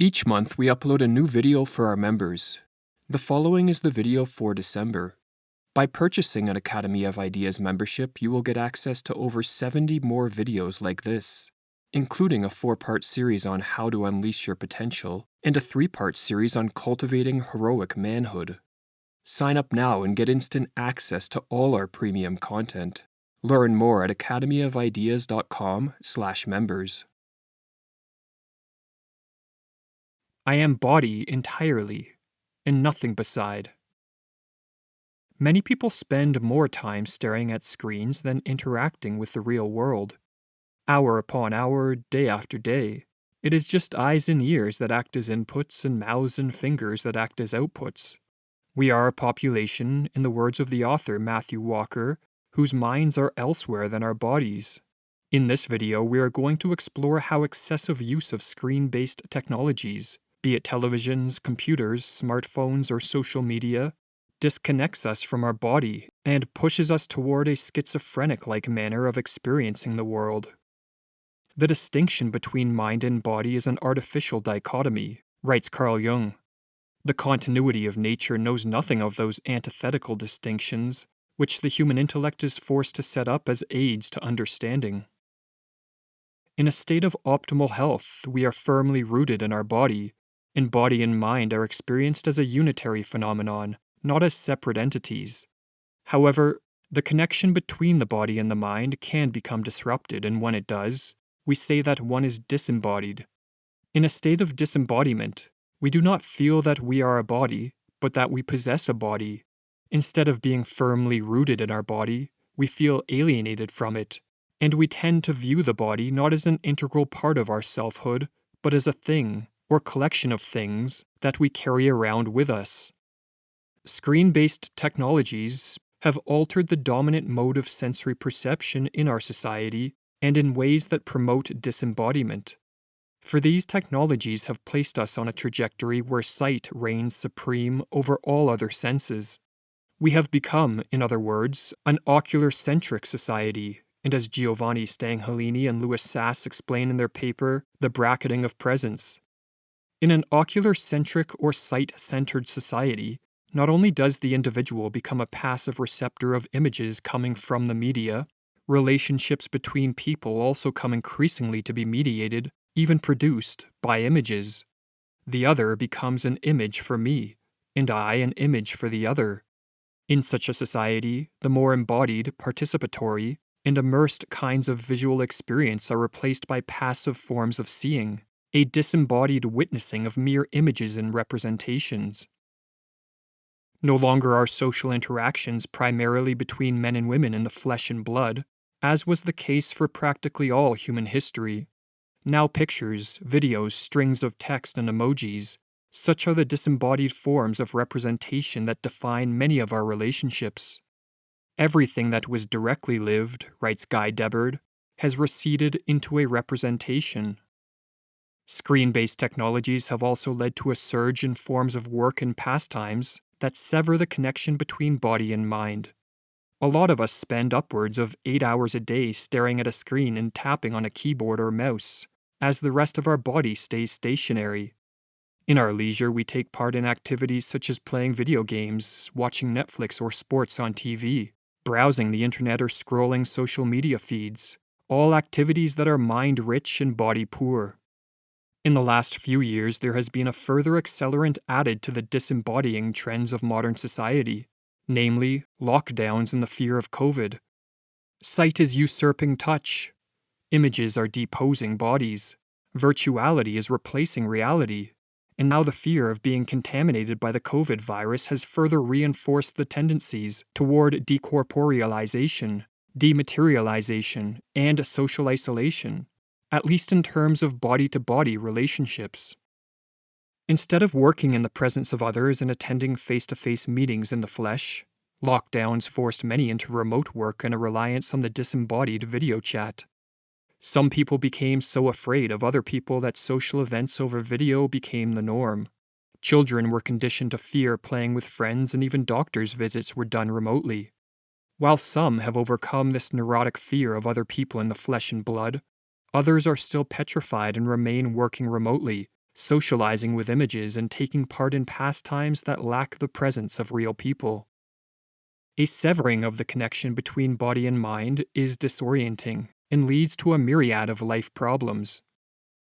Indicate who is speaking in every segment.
Speaker 1: Each month, we upload a new video for our members. The following is the video for December. By purchasing an Academy of Ideas membership, you will get access to over 70 more videos like this, including a 4-part series on how to unleash your potential and a 3-part series on cultivating heroic manhood. Sign up now and get instant access to all our premium content. Learn more at academyofideas.com/members. I am body entirely, and nothing beside. Many people spend more time staring at screens than interacting with the real world. Hour upon hour, day after day, it is just eyes and ears that act as inputs and mouths and fingers that act as outputs. We are a population, in the words of the author Matthew Walker, whose minds are elsewhere than our bodies. In this video, we are going to explore how excessive use of screen-based technologies, be it televisions, computers, smartphones, or social media, disconnects us from our body and pushes us toward a schizophrenic-like manner of experiencing the world. The distinction between mind and body is an artificial dichotomy, writes Carl Jung. The continuity of nature knows nothing of those antithetical distinctions, which the human intellect is forced to set up as aids to understanding. In a state of optimal health, we are firmly rooted in our body, and body and mind are experienced as a unitary phenomenon, not as separate entities. However, the connection between the body and the mind can become disrupted, and when it does, we say that one is disembodied. In a state of disembodiment, we do not feel that we are a body, but that we possess a body. Instead of being firmly rooted in our body, we feel alienated from it, and we tend to view the body not as an integral part of our selfhood, but as a thing, or collection of things, that we carry around with us. Screen-based technologies have altered the dominant mode of sensory perception in our society and in ways that promote disembodiment. For these technologies have placed us on a trajectory where sight reigns supreme over all other senses. We have become, in other words, an ocular-centric society, and as Giovanni Stanghelini and Louis Sass explain in their paper, The Bracketing of Presence. In an ocular-centric or sight-centered society, not only does the individual become a passive receptor of images coming from the media, relationships between people also come increasingly to be mediated, even produced, by images. The other becomes an image for me, and I an image for the other. In such a society, the more embodied, participatory, and immersed kinds of visual experience are replaced by passive forms of seeing, a disembodied witnessing of mere images and representations. No longer are social interactions primarily between men and women in the flesh and blood, as was the case for practically all human history. Now pictures, videos, strings of text, and emojis, such are the disembodied forms of representation that define many of our relationships. Everything that was directly lived, writes Guy Debord, has receded into a representation. Screen-based technologies have also led to a surge in forms of work and pastimes that sever the connection between body and mind. A lot of us spend upwards of 8 hours a day staring at a screen and tapping on a keyboard or mouse, as the rest of our body stays stationary. In our leisure, we take part in activities such as playing video games, watching Netflix or sports on TV, browsing the internet or scrolling social media feeds, all activities that are mind-rich and body-poor. In the last few years, there has been a further accelerant added to the disembodying trends of modern society, namely, lockdowns and the fear of COVID. Sight is usurping touch. Images are deposing bodies. Virtuality is replacing reality. And now the fear of being contaminated by the COVID virus has further reinforced the tendencies toward decorporealization, dematerialization, and social isolation, at least in terms of body-to-body relationships. Instead of working in the presence of others and attending face-to-face meetings in the flesh, lockdowns forced many into remote work and a reliance on the disembodied video chat. Some people became so afraid of other people that social events over video became the norm. Children were conditioned to fear playing with friends, and even doctors' visits were done remotely. While some have overcome this neurotic fear of other people in the flesh and blood, others are still petrified and remain working remotely, socializing with images and taking part in pastimes that lack the presence of real people. A severing of the connection between body and mind is disorienting and leads to a myriad of life problems.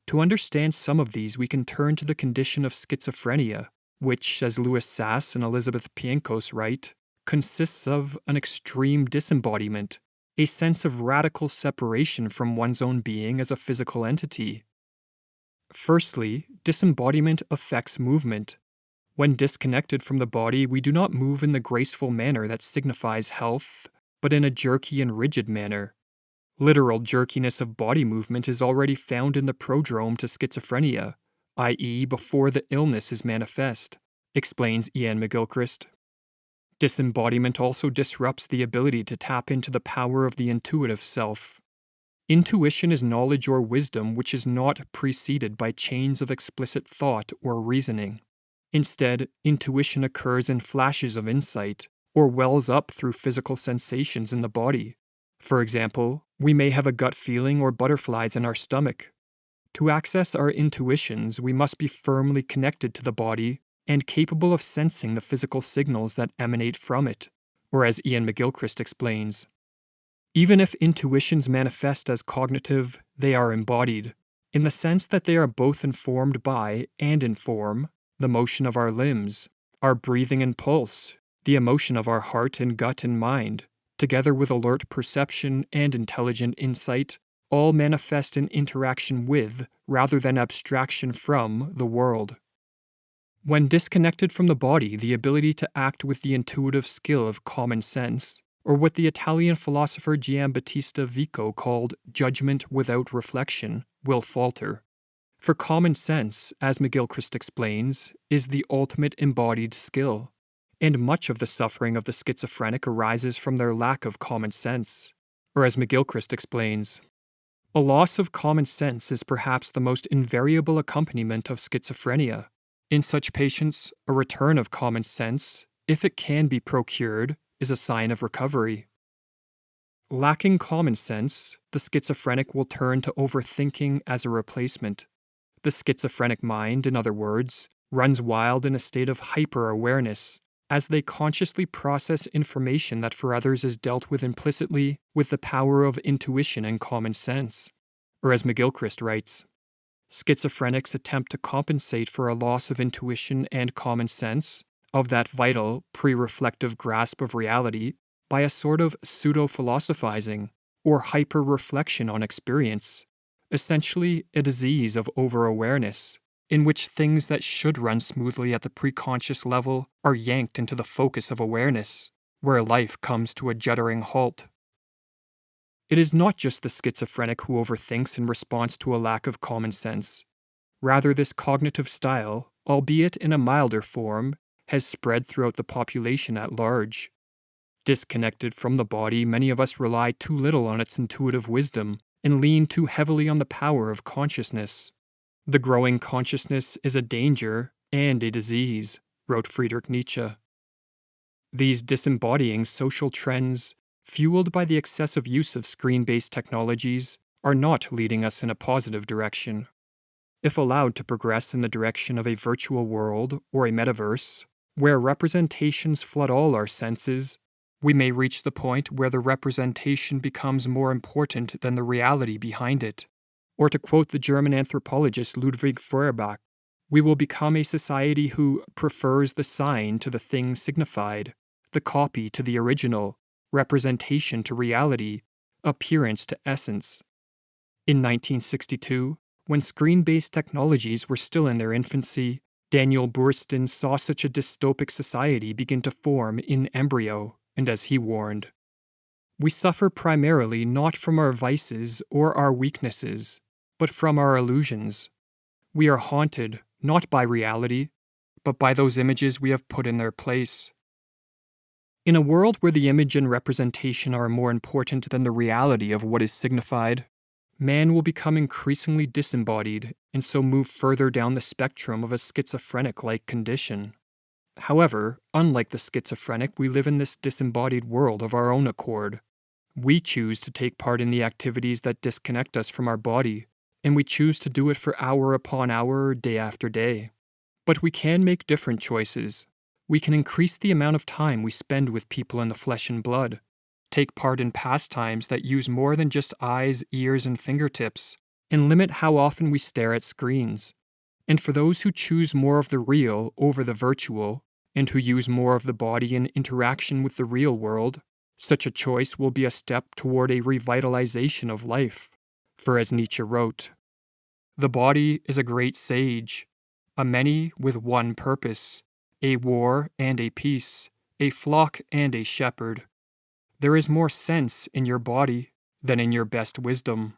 Speaker 1: To understand some of these, we can turn to the condition of schizophrenia, which, as Louis Sass and Elizabeth Pienkos write, consists of an extreme disembodiment, a sense of radical separation from one's own being as a physical entity. Firstly, disembodiment affects movement. When disconnected from the body, we do not move in the graceful manner that signifies health, but in a jerky and rigid manner. Literal jerkiness of body movement is already found in the prodrome to schizophrenia, i.e., before the illness is manifest, explains Ian McGilchrist. Disembodiment also disrupts the ability to tap into the power of the intuitive self. Intuition is knowledge or wisdom which is not preceded by chains of explicit thought or reasoning. Instead, intuition occurs in flashes of insight, or wells up through physical sensations in the body. For example, we may have a gut feeling or butterflies in our stomach. To access our intuitions, we must be firmly connected to the body and capable of sensing the physical signals that emanate from it, or as Ian McGilchrist explains, even if intuitions manifest as cognitive, they are embodied, in the sense that they are both informed by and inform the motion of our limbs, our breathing and pulse, the emotion of our heart and gut and mind, together with alert perception and intelligent insight, all manifest in interaction with, rather than abstraction from, the world. When disconnected from the body, the ability to act with the intuitive skill of common sense, or what the Italian philosopher Giambattista Vico called judgment without reflection, will falter. For common sense, as McGilchrist explains, is the ultimate embodied skill, and much of the suffering of the schizophrenic arises from their lack of common sense. Or as McGilchrist explains, a loss of common sense is perhaps the most invariable accompaniment of schizophrenia. In such patients, a return of common sense, if it can be procured, is a sign of recovery. Lacking common sense, the schizophrenic will turn to overthinking as a replacement. The schizophrenic mind, in other words, runs wild in a state of hyper-awareness, as they consciously process information that for others is dealt with implicitly with the power of intuition and common sense. Or as McGilchrist writes, schizophrenics attempt to compensate for a loss of intuition and common sense, of that vital, pre-reflective grasp of reality, by a sort of pseudo-philosophizing, or hyper-reflection on experience, essentially a disease of over-awareness, in which things that should run smoothly at the preconscious level are yanked into the focus of awareness, where life comes to a juddering halt. It is not just the schizophrenic who overthinks in response to a lack of common sense. Rather, this cognitive style, albeit in a milder form, has spread throughout the population at large. Disconnected from the body, many of us rely too little on its intuitive wisdom and lean too heavily on the power of consciousness. The growing consciousness is a danger and a disease, wrote Friedrich Nietzsche. These disembodying social trends, fueled by the excessive use of screen-based technologies, are not leading us in a positive direction. If allowed to progress in the direction of a virtual world or a metaverse, where representations flood all our senses, we may reach the point where the representation becomes more important than the reality behind it. Or to quote the German anthropologist Ludwig Feuerbach, we will become a society who prefers the sign to the thing signified, the copy to the original, representation to reality, appearance to essence. In 1962, when screen-based technologies were still in their infancy, Daniel Boorstin saw such a dystopic society begin to form in embryo, and as he warned, we suffer primarily not from our vices or our weaknesses, but from our illusions. We are haunted not by reality, but by those images we have put in their place. In a world where the image and representation are more important than the reality of what is signified, man will become increasingly disembodied and so move further down the spectrum of a schizophrenic-like condition. However, unlike the schizophrenic, we live in this disembodied world of our own accord. We choose to take part in the activities that disconnect us from our body, and we choose to do it for hour upon hour, day after day. But we can make different choices. We can increase the amount of time we spend with people in the flesh and blood, take part in pastimes that use more than just eyes, ears, and fingertips, and limit how often we stare at screens. And for those who choose more of the real over the virtual, and who use more of the body in interaction with the real world, such a choice will be a step toward a revitalization of life. For as Nietzsche wrote, "The body is a great sage, a many with one purpose, a war and a peace, a flock and a shepherd. There is more sense in your body than in your best wisdom."